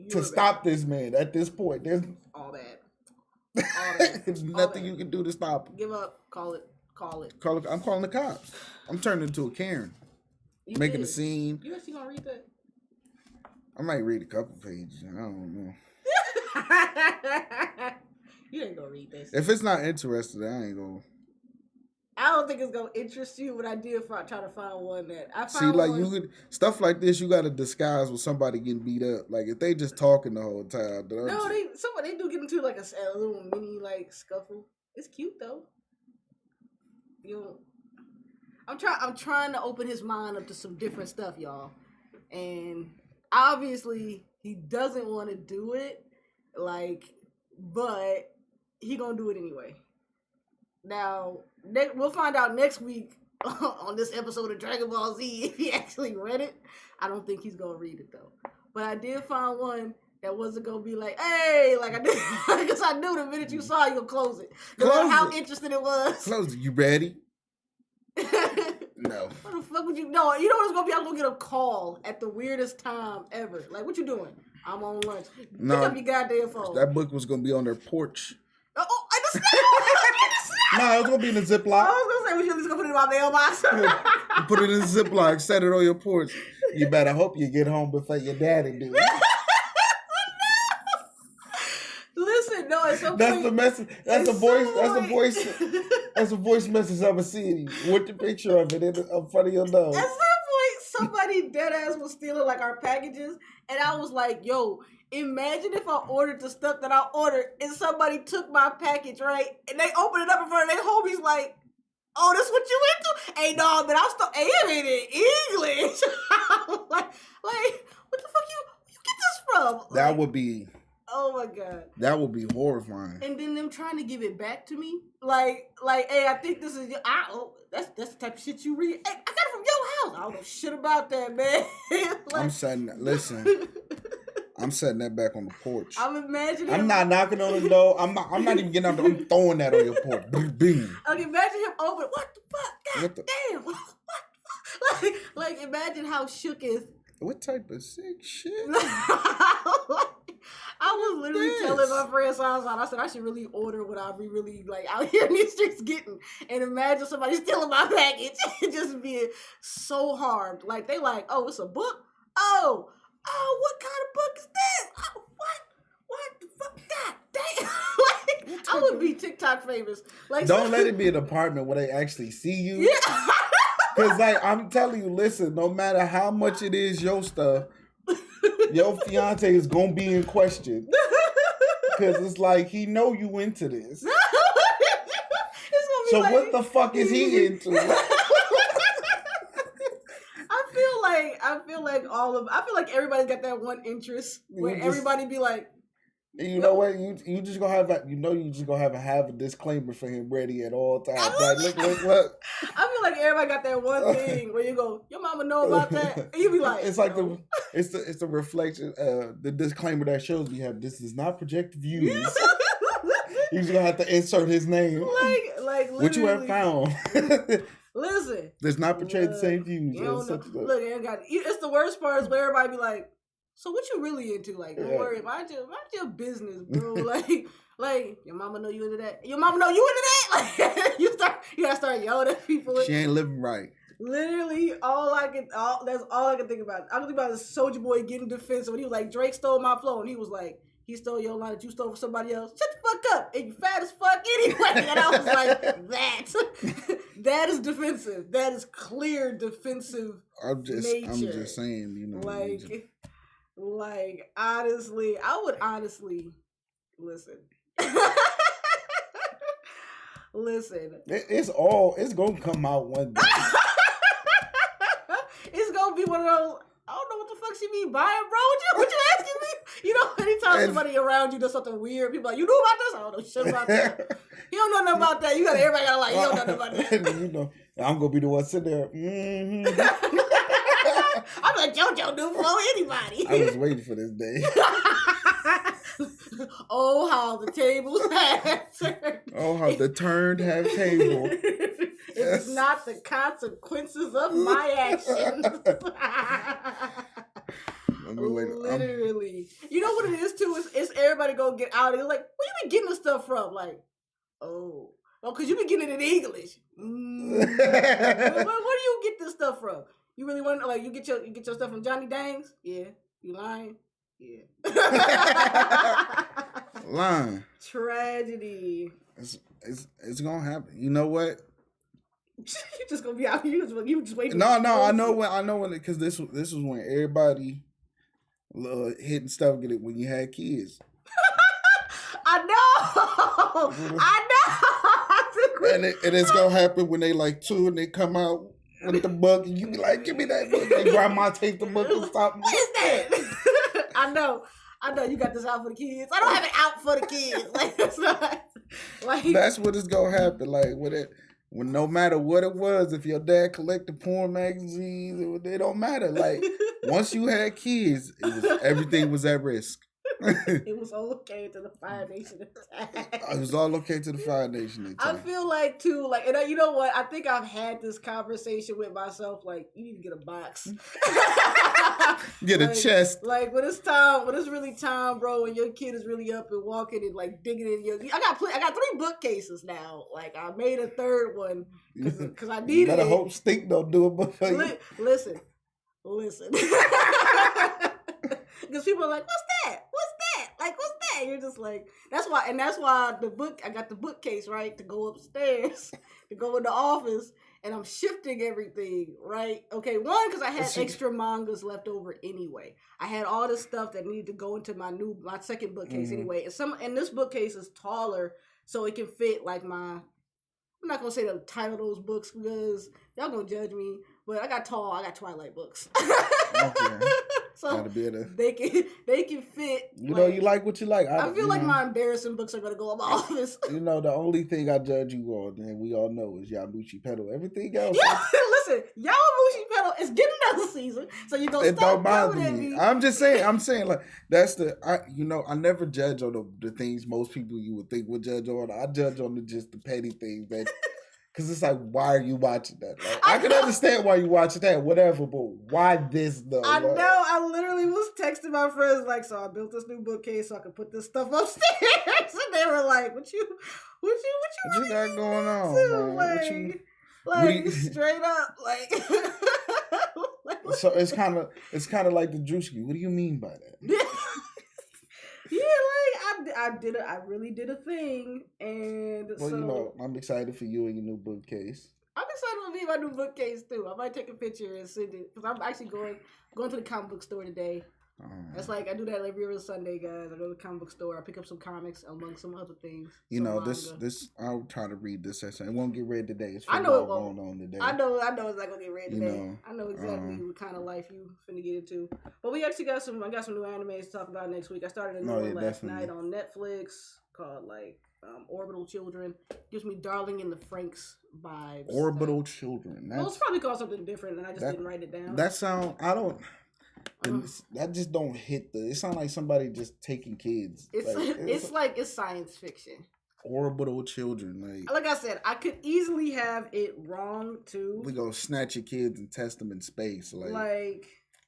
to stop this man at this point. There's all that. There's nothing you can do to stop him. Give up. Call it. I'm calling the cops. I'm turning into a Karen. Making a scene. You actually gonna read that? I might read a couple pages. I don't know. You ain't gonna read this. If it's not interested, I ain't gonna. I don't think it's gonna interest you, but I did try to find one that I found. See, like you could stuff like this, you gotta disguise with somebody getting beat up. Like if they just talking the whole time. No, they do get into like a little mini like scuffle. It's cute though. I'm trying to open his mind up to some different stuff, y'all, and obviously he doesn't want to do it, like, but he gonna do it anyway. Now, we'll find out next week on this episode of Dragon Ball Z if he actually read it. I don't think he's gonna read it though. But I did find one that wasn't gonna be like, hey, like I did, because I knew the minute you saw it, you'll close it. No matter how interesting it was. Close it. You ready? No. What the fuck would you? No, you know what it's gonna be? I'm gonna get a call at the weirdest time ever. Like, what you doing? I'm on lunch. No, pick up your goddamn phone. That book was gonna be on their porch. I just No, it was gonna be in a Ziploc. I was gonna say we should just go put it in my mailbox. You put it in a Ziploc, set it on your porch. You better hope you get home before your daddy do it. Listen, no, at some that's point, the message. That's a voice. That's a voice. That's a voice message of a city with the picture of it in front of your nose. At some point, somebody dead ass was stealing like our packages, and I was like, "Yo, imagine if I ordered the stuff that I ordered, and somebody took my package, right? And they opened it up in front of their homies, like, oh, that's what you into? Hey, no, but I'm still. Hey, it ain't in English. like, what the fuck you get this from? That would be. Oh my god. That would be horrifying. And then them trying to give it back to me, like, hey, I think this is your. That's the type of shit you read. Hey, I got it from your house. I don't know shit about that, man. I'm setting. Listen. I'm setting that back on the porch. I'm imagining. I'm not knocking on the door. I'm not even getting out. I'm throwing that on your porch. Bing. Okay, imagine him open. What the fuck? God damn. Like, imagine how shook is. What type of sick shit? I was literally telling my friend Southside, I said I should really order what I'll be really like out here in these streets getting, and imagine somebody stealing my package and just being so harmed. Like they like, oh, it's a book. Oh, what kind of book is this? Oh, what the fuck? God damn! Like, I would be TikTok famous. Like, don't let it be an apartment where they actually see you. Yeah. Cause like I'm telling you, listen, no matter how much it is your stuff, your fiance is gonna be in question. Cause it's like he know you into this. So like, what the fuck is he into? I feel like everybody's got that one interest where everybody be like, you know what? You just gonna have have a disclaimer for him ready at all times. Like, look. I feel like everybody got that one thing where you go, your mama know about that, and you be like, it's like no. it's the reflection, the disclaimer that shows we have. This is not projected views. You just gonna have to insert his name. Like what you have found. Listen, there's not portrayed the same views. Look, it's the worst part is where everybody be like, so what you really into? Like, don't worry, mind your business, bro. like your mama know you into that. Your mama know you into that. Like you gotta start yelling at people. She ain't living right. Literally, that's all I can think about. I can think about is Soulja Boy getting defensive when he was like, Drake stole my flow, and he was like, he stole your line that you stole for somebody else. Shut the fuck up, and you fat as fuck anyway. And I was like, that is defensive. That is clear defensive. I'm just saying, you know, like honestly, I would honestly listen. Listen. It's gonna come out one day. It's gonna be one of those. I don't know what the fuck she mean buying, bro. What you asking me? You know, anytime somebody around you does something weird, people like, you know about this? I don't know shit about that. You don't know nothing about that. Everybody gotta like, you don't know nothing about that. You know, I'm gonna be the one sitting there. Mm-hmm. I'm like, JoJo do flow anybody. I was waiting for this day. Oh, how the tables have turned. Oh, how the turned have table. It's not the consequences of my actions. Literally. You know what it is too? It's everybody go get out. It's like, where you been getting this stuff from? Like, oh, because you been getting it in English. Where do you get this stuff from? You really want you get your stuff from Johnny Thangs? Yeah. You lying? Yeah. Lying. Tragedy. It's gonna happen. You know what? You just gonna be out here. You just waiting. No. I know when because this was when everybody hitting stuff when you had kids. I know. And it's gonna happen when they like 2 and they come out with the book and you be like, give me that book. And grandma take the book and stop. What is that? I know you got this out for the kids. I don't have it out for the kids. Like it's not like that's what is gonna happen. Like when no matter what it was, if your dad collected porn magazines, it don't matter. Like once you had kids, everything was at risk. It was all okay to the Fire Nation attack. It was all okay to the Fire Nation attack. I feel like too, like, and you know what? I think I've had this conversation with myself. Like, you need to get a box, get a chest. Like when it's really time, bro, and your kid is really up and walking and like digging in your. I got 3 bookcases now. Like I made a 3rd one because I needed it. You better hope Stink don't do a book for you. Listen. Because people are like, what's that? Like, what's that? You're just like, that's why I got the bookcase, right? To go upstairs, to go in the office, and I'm shifting everything, right? Okay, one, because I had extra mangas left over anyway. I had all this stuff that needed to go into my 2nd bookcase anyway. And this bookcase is taller, so it can fit like I'm not going to say the title of those books because y'all going to judge me, but I got Twilight books. Okay. So they can fit. You know, you like what you like. I feel like my embarrassing books are gonna go in my office. You know, the only thing I judge you on, and we all know, is Yamushi Pedal. Everything else. Yeah, listen, Yamushi Pedal is getting another season, so you gonna stop coming at me. I'm saying like that's I never judge on the things most people you would think would judge on. I judge on just the petty things that Because it's like, why are you watching that? Like, I can understand why you watching that, whatever, but why this though? I know. I literally was texting my friends like, so I built this new bookcase so I could put this stuff upstairs, and they were like, "What you got going on, man? Like straight up, like." So it's kind of like the Drewski. What do you mean by that? Yeah, like I really did a thing, and well, so I'm excited for you and your new bookcase. I'm excited to be my new bookcase too. I might take a picture and send it because I'm actually going to the comic book store today. That's like I do that every other Sunday, guys. I go to the comic book store. I pick up some comics among some other things. This I'll try to read this session. It won't get read today. It's I know it won't. Going on today. I know it's not gonna get read today. I know exactly what kind of life you finna get into. But we actually got some new animes to talk about next week. I started a new one last night on Netflix called Orbital Children. Gives me Darling in the Franxx vibes. Orbital Children. Well, it's probably called something different, and I just didn't write it down. That just don't hit it sounds like somebody just taking kids. It's science fiction. Orbital Children, like I said, I could easily have it wrong too. We gonna snatch your kids and test them in space,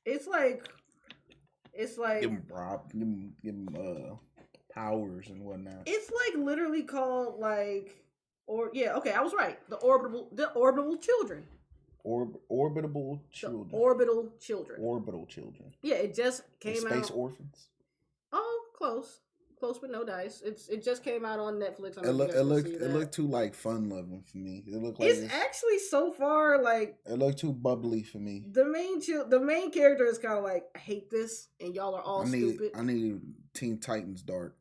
it's like give them powers and whatnot. It's like literally called I was right. The orbital children. Orbitable children. Orbital children. Orbital children. Yeah, it just came out. Space orphans. Oh, close but no dice. It just came out on Netflix. It looked too fun loving for me. It looked like it's actually so far it looked too bubbly for me. The main character is kind of like, I hate this, and y'all are all stupid. I need Teen Titans Dark.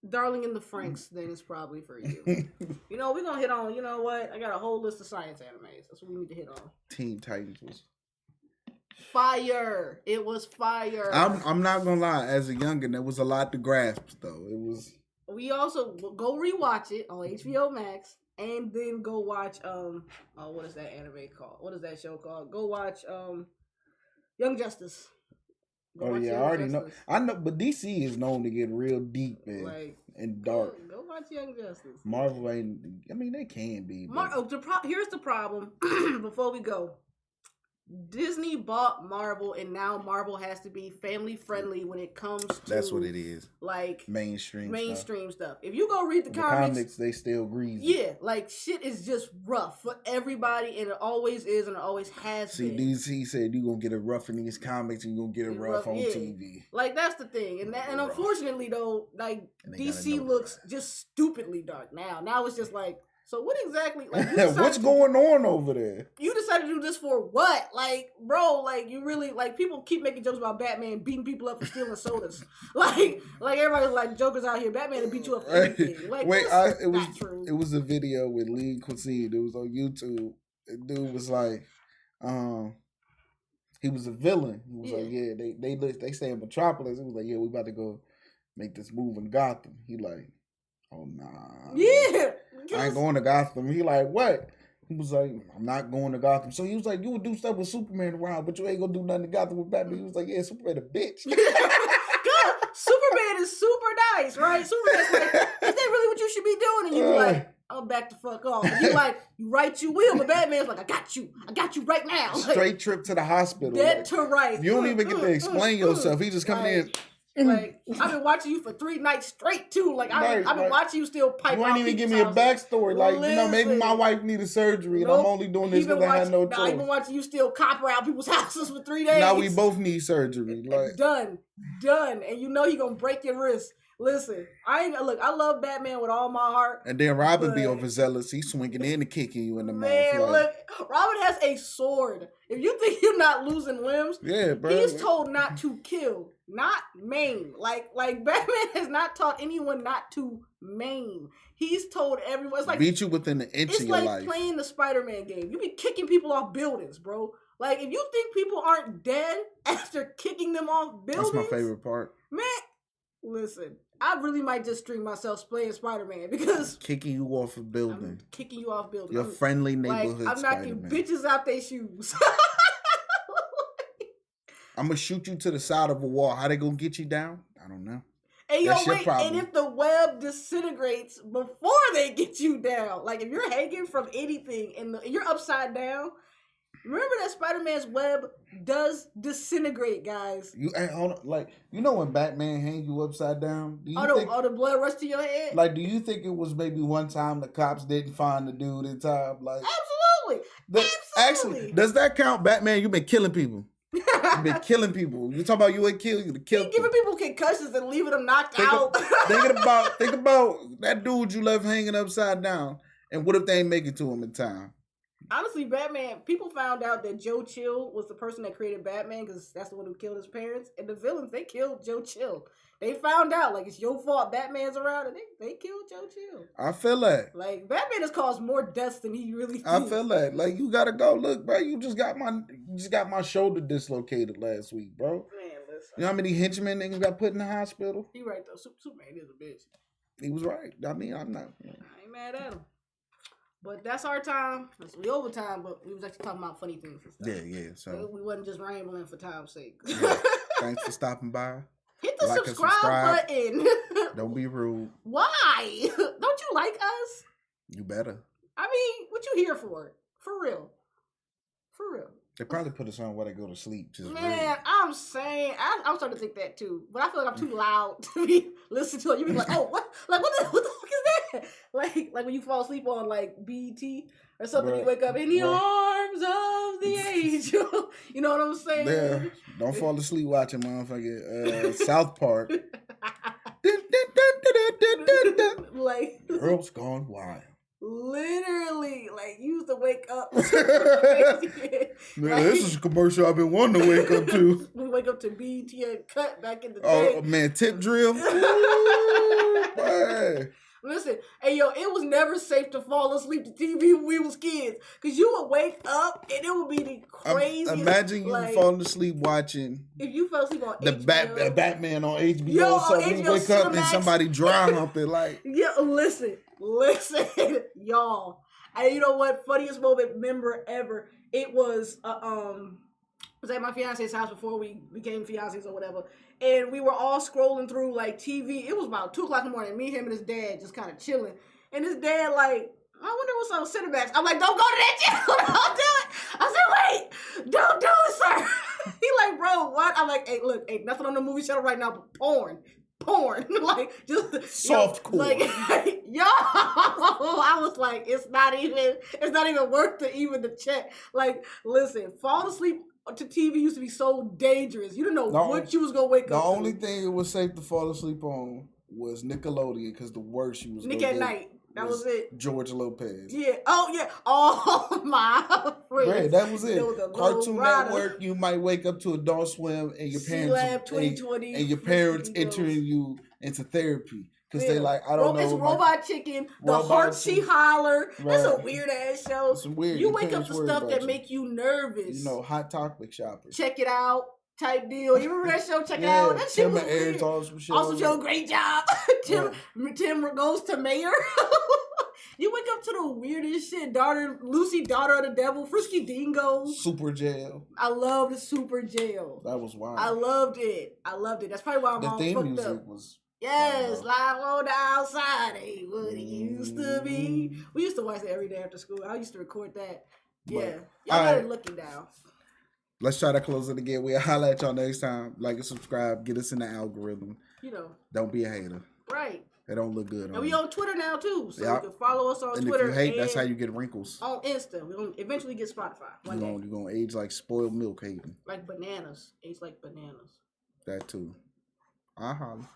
Darling in the Franxx, then it's probably for you. We're gonna hit on. You know what? I got a whole list of science animes. That's what we need to hit on. Teen Titans was fire. It was fire. I'm not gonna lie. As a youngin', there was a lot to grasp, though. It was. We also go rewatch it on HBO Max, and then go watch what is that anime called? What is that show called? Go watch Young Justice. I already know. I know, but DC is known to get real deep and dark. Go watch Young Justice. Marvel ain't. I mean, they can be. Here's the problem. Before we go, Disney bought Marvel, and now Marvel has to be family friendly when it comes to. That's what it is. Mainstream stuff. If you go read the comics, they still greasy. Yeah, shit is just rough for everybody, and it always is, and it always has been. DC said you gonna get it rough in these comics, and you gonna get it rough on TV. That's the thing, and unfortunately though, DC looks just stupidly dark now. Now it's just so what exactly? What's going on over there? You decided to do this for what? Bro, you really people keep making jokes about Batman beating people up for stealing sodas. Everybody's like, Joker's out here. Batman will beat you up for anything. It was a video with Lee Cuisine. It was on YouTube. The dude was he was a villain. He was they stay in Metropolis. He was like, we about to go make this move in Gotham. He oh nah. Yeah. I ain't going to Gotham. He what? He was like, I'm not going to Gotham. So he was like, you would do stuff with Superman around, but you ain't gonna do nothing to Gotham with Batman. He was like, yeah, Superman a bitch. God, Superman is super nice, right? Superman's is that really what you should be doing? And you be like, I'm back the fuck off. And you you right you will, but Batman's like, I got you right now. Straight trip to the hospital. Dead to right. You don't even get to explain yourself. He just coming in. I've been watching you for 3 nights straight too. I've been watching you still pipe out. You ain't even give me a backstory. Maybe my wife needed surgery and I'm only doing this because I had no choice. I've been watching you still cop around people's houses for 3 days. Now we both need surgery. Done. And you know he gonna break your wrist. Listen, I love Batman with all my heart. And then Robin be overzealous. He's swinging in and kicking you in the mouth. Man, look, Robin has a sword. If you think you're not losing limbs, yeah, bro. He's told not to kill, not maim. Batman has not taught anyone not to maim. He's told everyone. It's beat you within an inch of your life. It's like playing the Spider-Man game. You be kicking people off buildings, bro. If you think people aren't dead after kicking them off buildings, that's my favorite part. Man, listen, I really might just string myself playing Spider-Man because kicking you off a building. I'm kicking you off building. Your friendly neighborhood I'm knocking Spider-Man. Bitches out their shoes. I'm gonna shoot you to the side of a wall. How they gonna get you down? I don't know. And That's your wait, problem. and if the web disintegrates before they get you down, like if you're hanging from anything and you're upside down, remember that Spider-Man's web does disintegrate, guys. You know when Batman hangs you upside down? Do you think all the blood rush to your head? Like, do you think it was maybe one time the cops didn't find the dude in time? Like, absolutely. Actually, does that count, Batman? You've been killing people. You've been killing people. You talking about you ain't kill you to kill giving people concussions and leaving them knocked out. Think about that dude you left hanging upside down, and what if they ain't make it to him in time? Honestly, Batman, people found out that Joe Chill was the person that created Batman because that's the one who killed his parents. And the villains, they killed Joe Chill. They found out, like, it's your fault Batman's around, and they killed Joe Chill. I feel that. Like, Batman has caused more deaths than he really did. I feel that. Like, you gotta go. Look, bro, you just got my shoulder dislocated last week, bro. Man, listen. You know how many henchmen niggas got put in the hospital? He right, though. Superman is a bitch. He was right. I mean, I'm not. I ain't mad at him. But that's our time. We overtime, but we was actually talking about funny things and stuff. Yeah. So we wasn't just rambling for time's sake. Yeah. Thanks for stopping by. Hit the subscribe button. Don't be rude. Why? Don't you like us? You better. I mean, what you here for? For real. They probably put us on while they go to sleep. Just man, really. I'm saying, I'm starting to think that too. But I feel like I'm too loud to be listening to it. You be like, oh, what? Like, what the fuck is that? Like when you fall asleep on like BET or something, you wake up in the arms of the angel. You know what I'm saying? Yeah. Don't fall asleep watching motherfucking South Park. Like Girls Gone Wild. Literally, like, you used to wake up. Man, this is a commercial I've been wanting to wake up to. We wake up to BET and cut back in the day. Oh, man, tip drill. Listen, hey, yo, it was never safe to fall asleep to TV when we was kids. Because you would wake up and it would be the craziest. Imagine you falling asleep watching. If you fell asleep on the HBO. Batman on HBO. So you wake up and somebody dry humping like. Yeah, listen, y'all. And you know what? Funniest moment member ever. It was at my fiance's house before we became fiancés or whatever. And we were all scrolling through like TV. It was about 2 o'clock in the morning. Me, him, and his dad just kind of chilling. And his dad like, I wonder what's on Cinemax. I'm like, don't go to that channel. Don't do it. I said, wait, don't do it, sir. He like, bro, what? I'm like, hey, look, ain't nothing on the movie channel right now but porn. Like, just softcore. Like, yo, I was like, it's not even worth the check. Like, listen, fall asleep to TV used to be so dangerous. You didn't know what you was gonna wake up. The only thing it was safe to fall asleep on was Nickelodeon because the worst you was Nick at Night. That was it. George Lopez. Yeah. Oh yeah. Oh my friends. Right, that was it. Cartoon Network. You might wake up to Adult Swim and your parents and your parents entering you into therapy. Because they like, I don't know. It's Robot Chicken, the Heart She Holler. Right. That's a weird ass show. Some weird. You wake up to stuff that make you nervous. You know, Hot Topic shoppers. Check it out. Type deal. You remember that show? Check it out. That shit was weird. Awesome show. Great job. Tim goes to mayor. You wake up to the weirdest shit. Lucy, daughter of the devil. Frisky Dingo. Super Jail. I love the Super Jail. That was wild. I loved it. That's probably why I'm all fucked up. The theme music was... Yes, live on the outside ain't what it used to be. We used to watch it every day after school. I used to record that. Yeah. Y'all got it looking down. Let's try to close it again. We'll holler at y'all next time. Like and subscribe. Get us in the algorithm. You know. Don't be a hater. Right. It don't look good. And we on Twitter now too. So you can follow us on Twitter. And if you hate, that's how you get wrinkles. On Insta. We're going to eventually get Spotify. You're going to age like spoiled milk hating. Like bananas. Age like bananas. That too. I'll holler.